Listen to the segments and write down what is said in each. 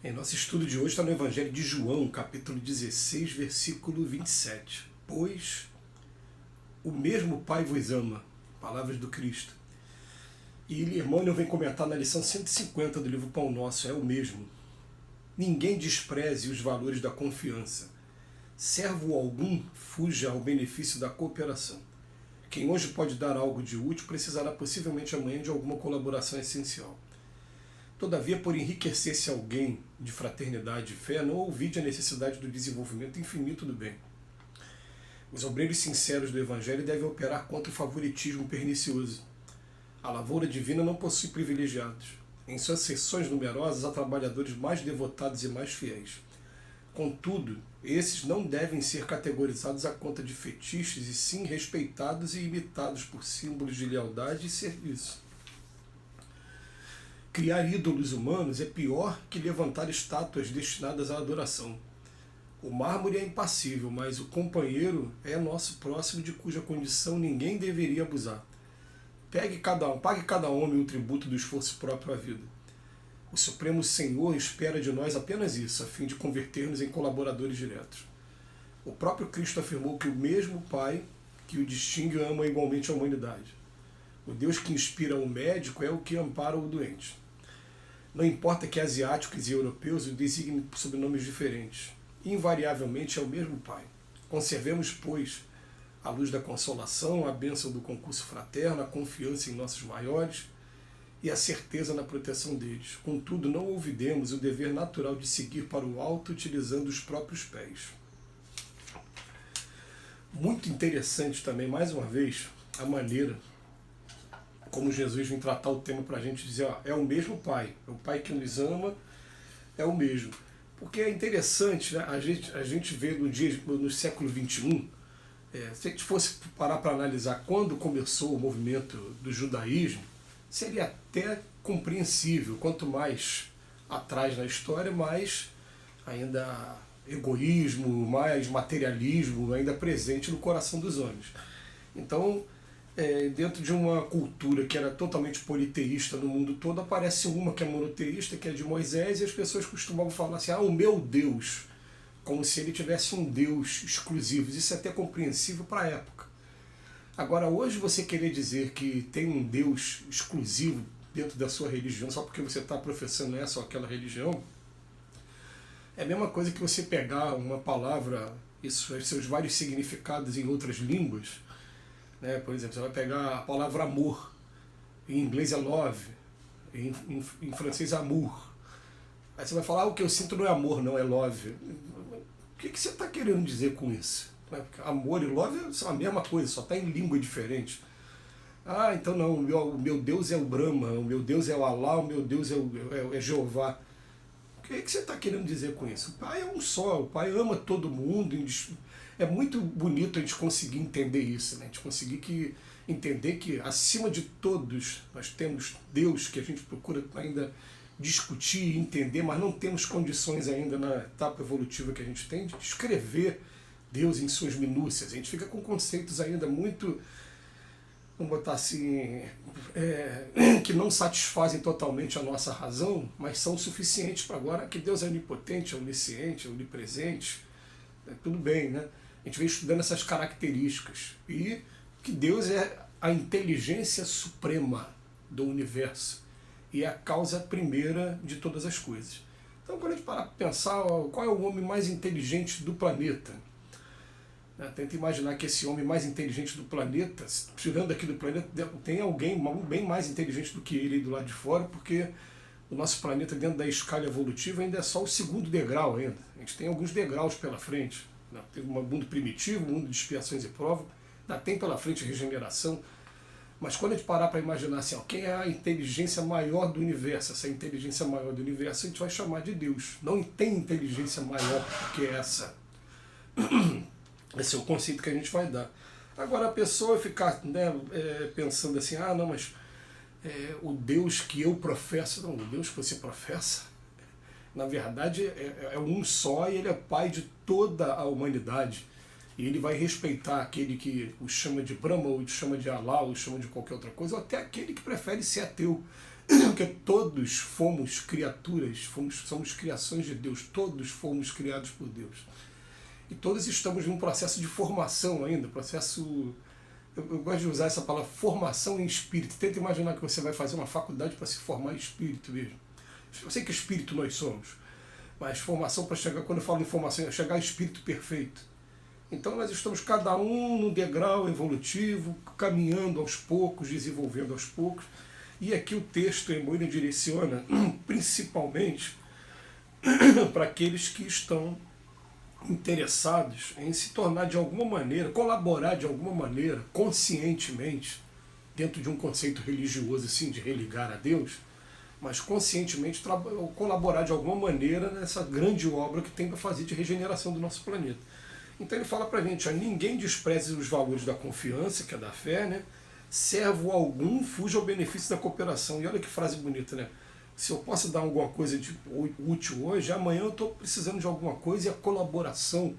Em nosso estudo de hoje está no Evangelho de João, capítulo 16, versículo 27. Pois o mesmo Pai vos ama, palavras do Cristo. E irmão, eu venho comentar na lição 150 do livro Pão Nosso, é o mesmo. Ninguém despreze os valores da confiança. Servo algum fuja ao benefício da cooperação. Quem hoje pode dar algo de útil precisará possivelmente amanhã de alguma colaboração essencial. Todavia, por enriquecer-se alguém de fraternidade e fé, não ouvide a necessidade do desenvolvimento infinito do bem. Os obreiros sinceros do Evangelho devem operar contra o favoritismo pernicioso. A lavoura divina não possui privilegiados. Em suas seções numerosas há trabalhadores mais devotados e mais fiéis. Contudo, esses não devem ser categorizados à conta de fetiches, e sim respeitados e imitados por símbolos de lealdade e serviço. Criar ídolos humanos é pior que levantar estátuas destinadas à adoração. O mármore é impassível, mas o companheiro é nosso próximo, de cuja condição ninguém deveria abusar. Pague cada homem o tributo do esforço próprio à vida. O Supremo Senhor espera de nós apenas isso, a fim de converter-nos em colaboradores diretos. O próprio Cristo afirmou que o mesmo Pai que o distingue ama igualmente a humanidade. O Deus que inspira o médico é o que ampara o doente. Não importa que asiáticos e europeus o designem por sobrenomes diferentes. Invariavelmente é o mesmo Pai. Conservemos, pois, a luz da consolação, a bênção do concurso fraterno, a confiança em nossos maiores e a certeza na proteção deles. Contudo, não olvidemos o dever natural de seguir para o alto utilizando os próprios pés. Muito interessante também, mais uma vez, a maneira como Jesus vem tratar o tema para a gente dizer, ó, é o mesmo Pai, é o Pai que nos ama, é o mesmo. Porque é interessante, né? a gente vê no século XXI, se a gente fosse parar para analisar quando começou o movimento do judaísmo, seria até compreensível. Quanto mais atrás na história, mais ainda egoísmo, mais materialismo ainda presente no coração dos homens. Então, dentro de uma cultura que era totalmente politeísta no mundo todo, aparece uma que é monoteísta, que é de Moisés, e as pessoas costumavam falar assim, o meu Deus, como se ele tivesse um Deus exclusivo. Isso é até compreensível para a época. Agora, hoje você querer dizer que tem um Deus exclusivo dentro da sua religião, só porque você está professando essa ou aquela religião, é a mesma coisa que você pegar uma palavra, seus vários significados em outras línguas, né? Por exemplo, você vai pegar a palavra amor, em inglês é love, em francês é amour. Aí você vai falar, o que eu sinto não é amor, não é love. O que você está querendo dizer com isso? Amor e love são a mesma coisa, só está em língua diferente. Então não, o meu Deus é o Brahma, o meu Deus é o Alá, o meu Deus é Jeová. O que você está querendo dizer com isso? O Pai é um só, o Pai ama todo mundo. É muito bonito a gente conseguir entender isso, né? A gente conseguir entender que, acima de todos, nós temos Deus que a gente procura ainda discutir e entender, mas não temos condições ainda na etapa evolutiva que a gente tem de descrever Deus em suas minúcias. A gente fica com conceitos ainda muito, vamos botar assim, que não satisfazem totalmente a nossa razão, mas são suficientes para agora que Deus é onipotente, é onisciente, é onipresente. Tudo bem, né? A gente vem estudando essas características e que Deus é a inteligência suprema do universo e é a causa primeira de todas as coisas. Então, quando a gente parar para pensar qual é o homem mais inteligente do planeta, né? Tenta imaginar que esse homem mais inteligente do planeta, tirando aqui do planeta, tem alguém bem mais inteligente do que ele aí do lado de fora, porque o nosso planeta, dentro da escala evolutiva, ainda é só o segundo degrau ainda. A gente tem alguns degraus pela frente. Tem um mundo primitivo, um mundo de expiações e provas, ainda tem pela frente a regeneração. Mas quando a gente parar para imaginar assim, quem é a inteligência maior do universo, essa inteligência maior do universo a gente vai chamar de Deus. Não tem inteligência maior que essa. Esse é o conceito que a gente vai dar. Agora a pessoa ficar, né, pensando assim, não, mas o Deus que eu professo, não, o Deus que você professa, na verdade é um só, e ele é pai de toda a humanidade. E ele vai respeitar aquele que o chama de Brahma, ou o chama de Alá, ou o chama de qualquer outra coisa, ou até aquele que prefere ser ateu. Porque todos fomos criaturas, somos criações de Deus, todos fomos criados por Deus. E todos estamos em um processo de formação ainda, processo... Eu gosto de usar essa palavra, formação em espírito. Tenta imaginar que você vai fazer uma faculdade para se formar em espírito mesmo. Eu sei que espírito nós somos, mas formação para chegar, quando eu falo em formação, é chegar ao espírito perfeito. Então nós estamos cada um no degrau evolutivo, caminhando aos poucos, desenvolvendo aos poucos. E aqui o texto Emmanuel direciona principalmente para aqueles que estão interessados em se tornar de alguma maneira, colaborar de alguma maneira, conscientemente, dentro de um conceito religioso assim, de religar a Deus, mas conscientemente colaborar de alguma maneira nessa grande obra que tem para fazer de regeneração do nosso planeta. Então ele fala para a gente, ninguém despreze os valores da confiança, que é da fé, né? Servo algum fuja ao benefício da cooperação. E olha que frase bonita, né? Se eu posso dar alguma coisa de útil hoje, amanhã eu estou precisando de alguma coisa, e a colaboração,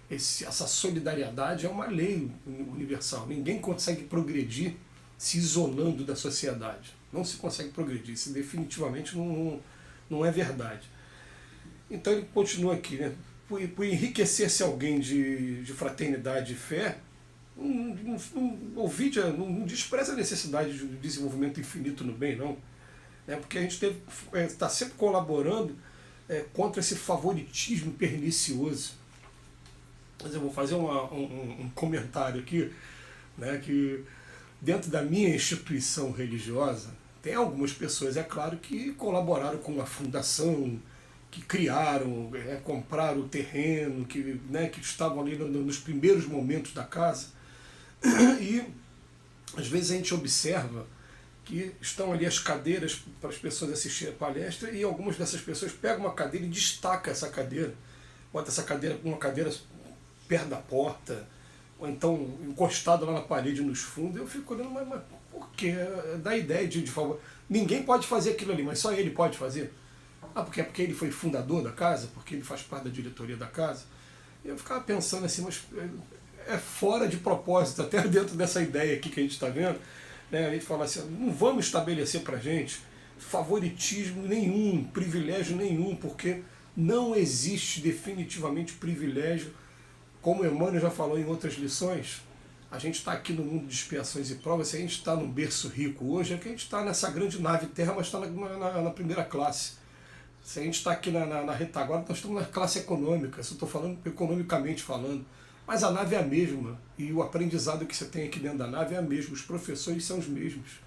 essa solidariedade é uma lei universal. Ninguém consegue progredir se isolando da sociedade. Não se consegue progredir, isso definitivamente não é verdade. Então ele continua aqui, né? Por enriquecer-se alguém de fraternidade e fé, não despreza a necessidade de desenvolvimento infinito no bem, não. Porque a gente está sempre colaborando contra esse favoritismo pernicioso. Mas eu vou fazer um comentário aqui, né, que dentro da minha instituição religiosa, tem algumas pessoas, é claro, que colaboraram com a fundação, que criaram, compraram o terreno, que estavam ali nos primeiros momentos da casa. E às vezes a gente observa que estão ali as cadeiras para as pessoas assistirem a palestra, e algumas dessas pessoas pegam uma cadeira e destacam essa cadeira, bota essa cadeira, uma cadeira perto da porta, ou então encostado lá na parede nos fundos. Eu fico olhando, mas por quê? Dá ideia de favor. Ninguém pode fazer aquilo ali, mas só ele pode fazer. Porque ele foi fundador da casa, porque ele faz parte da diretoria da casa. E eu ficava pensando assim, mas é fora de propósito, até dentro dessa ideia aqui que a gente está vendo, né? A gente fala assim, não vamos estabelecer para a gente favoritismo nenhum, privilégio nenhum, porque não existe definitivamente privilégio. Como Emmanuel já falou em outras lições, a gente está aqui no mundo de expiações e provas. Se a gente está num berço rico hoje, é que a gente está nessa grande nave terra, mas está na primeira classe. Se a gente está aqui na retaguarda, nós estamos na classe econômica, isso eu estou falando economicamente falando. Mas a nave é a mesma, e o aprendizado que você tem aqui dentro da nave é a mesma, os professores são os mesmos,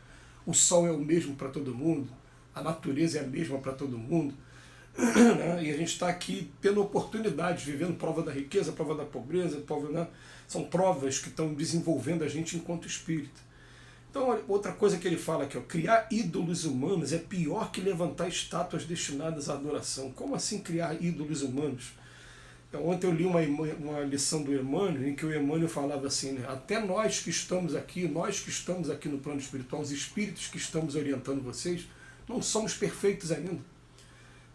o sol é o mesmo para todo mundo, a natureza é a mesma para todo mundo, né? E a gente está aqui tendo oportunidades, vivendo prova da riqueza, prova da pobreza, né? São provas que estão desenvolvendo a gente enquanto espírito. Então, outra coisa que ele fala aqui, criar ídolos humanos é pior que levantar estátuas destinadas à adoração. Como assim criar ídolos humanos? Ontem eu li uma lição do Emmanuel, em que o Emmanuel falava assim, né, até nós que estamos aqui no plano espiritual, os espíritos que estamos orientando vocês, não somos perfeitos ainda.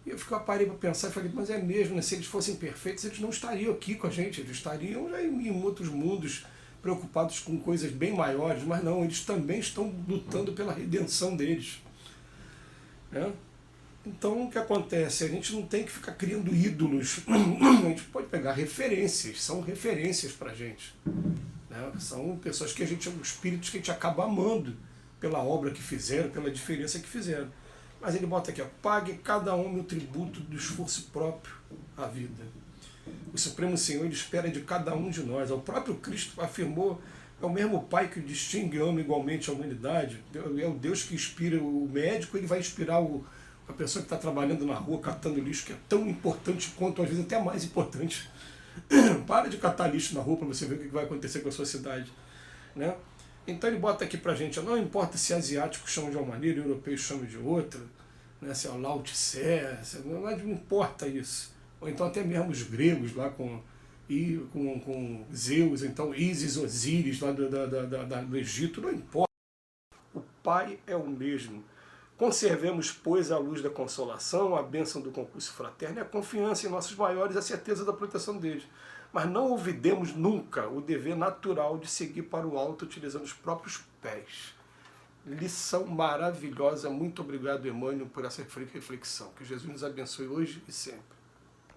E eu parei para pensar e falei, mas é mesmo, né? Se eles fossem perfeitos, eles não estariam aqui com a gente, eles estariam já em outros mundos, preocupados com coisas bem maiores, mas não, eles também estão lutando pela redenção deles. Né? Então o que acontece? A gente não tem que ficar criando ídolos, a gente pode pegar referências, são referências para a gente. Né? São pessoas que espíritos que a gente acaba amando pela obra que fizeram, pela diferença que fizeram. Mas ele bota aqui, pague cada homem o tributo do esforço próprio à vida. O Supremo Senhor ele espera de cada um de nós. O próprio Cristo afirmou, é o mesmo Pai que distingue e ama igualmente a humanidade. É o Deus que inspira o médico, ele vai inspirar a pessoa que está trabalhando na rua, catando lixo, que é tão importante quanto, às vezes até mais importante. Para de catar lixo na rua para você ver o que vai acontecer com a sua cidade. Né? Então ele bota aqui para a gente, não importa se asiáticos chamam de uma maneira, europeus chamam de outra, né? Se é o Lao Tse, não importa isso. Ou então até mesmo os gregos lá com Zeus, então Ísis, Osíris lá do Egito, não importa. O Pai é o mesmo. Conservemos, pois, a luz da consolação, a bênção do concurso fraterno e a confiança em nossos maiores, a certeza da proteção deles. Mas não olvidemos nunca o dever natural de seguir para o alto utilizando os próprios pés. lição maravilhosa. Muito obrigado, Emmanuel, por essa reflexão. Que Jesus nos abençoe hoje e sempre.